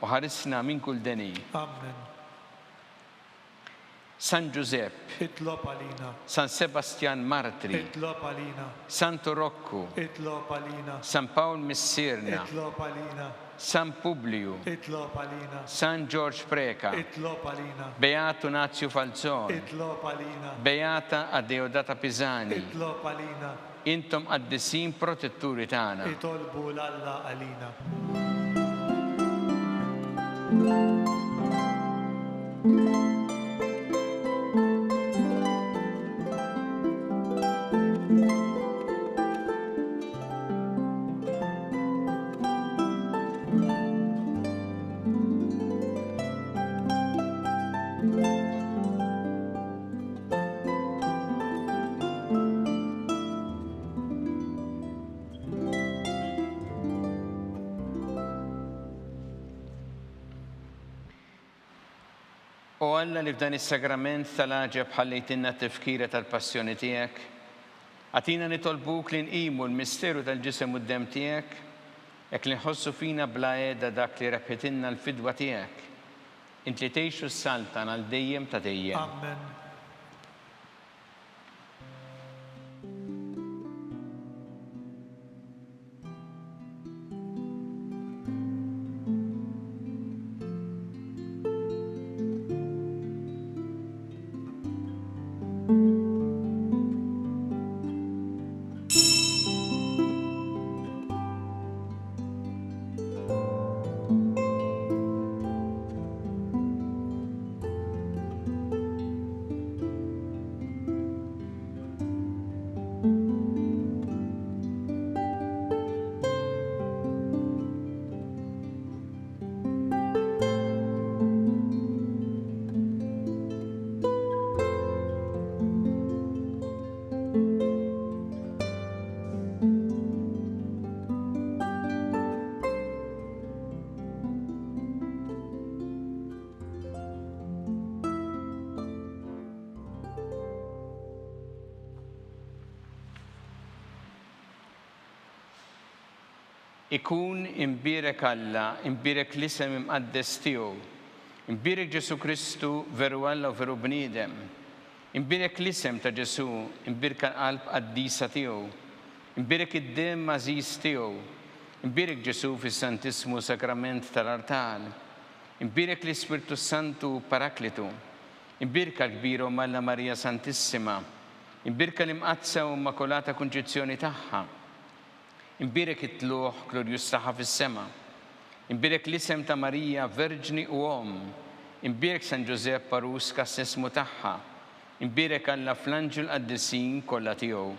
u ħarisna minn kull deni. Amen. San Giuseppe, Itlob għalina. San Sebastian Martri, Itlob għalina. Santo Rocco, Itlob għalina. San Paul Missirna, Itlob għalina. San Publiu, Itlob għalina. San George Preka, Itlob għalina. Beato Nazio Falzon, Itlob għalina. Beata Adeodata Pisani, Itlob għalina. intom qaddisin protetturi tagħna. Itolbu l-Alla għalina. U Alla li f'dan is-sagrament tal-għaġeb ħallejtinna t-tifkira tal-passjoni tiegħek, għatina nitolbuk li nqimu l-misteru tal-ġisem u d-dem tiegħek, jekk li nħossu fina bla għeda dak li rebħitinna l-fidwa tiegħek. Int li tgħixu s-saltan għal dejjem ta' dejjem. Amen. Ikun imbirek Alla, imbirek l-isem imqaddes tiegħu, imbirek Ġesu Kristu veru Alla u veru bniedem, imbirek l-isem ta' Ġesu, imbirek l-qalb qaddisa tiegħu, imbirek id-dem mażiż tiegħu, imbirek Ġesu fis-Santismu Sakrament tal-Artal, imbirek l-Ispirtu Santu Paraklitu, imbirek l-kbira Alla Marija Santissima, imbirek l-imqazza u Immakolata Kunċizzjoni tagħha, imbirek it-tluħ glorjus tagħha fis-sema, imbirek l-isem ta' Marija Verġni u Om, imbirek San Giuseppe Parus kas-sesmu tagħha, imbirek Alla fl-anġel qaddisin kollha tiegħu.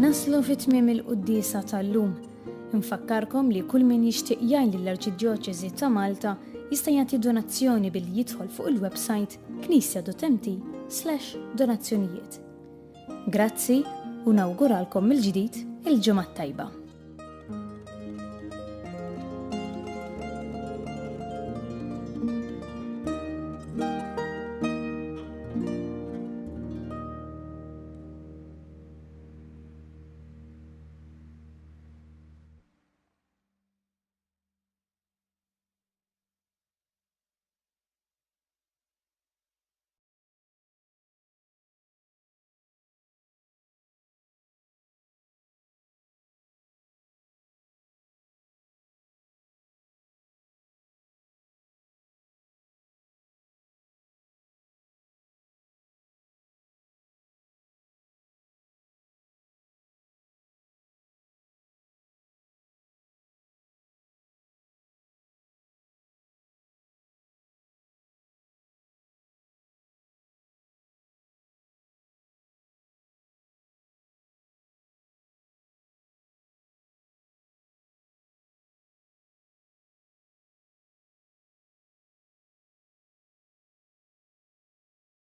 Naslu fit-tmiem il-quddiesa tal-lum. Infakkarkom li kull min jixtieq jgħin lill-Arċidjoċeżi ta' Malta jista' jagħti donazzjoni billi jidħol fuq il-website knisja.mt/donazzjonijiet. Grazzi u nawguralkom mill-ġdid il-ġimgħa tajba.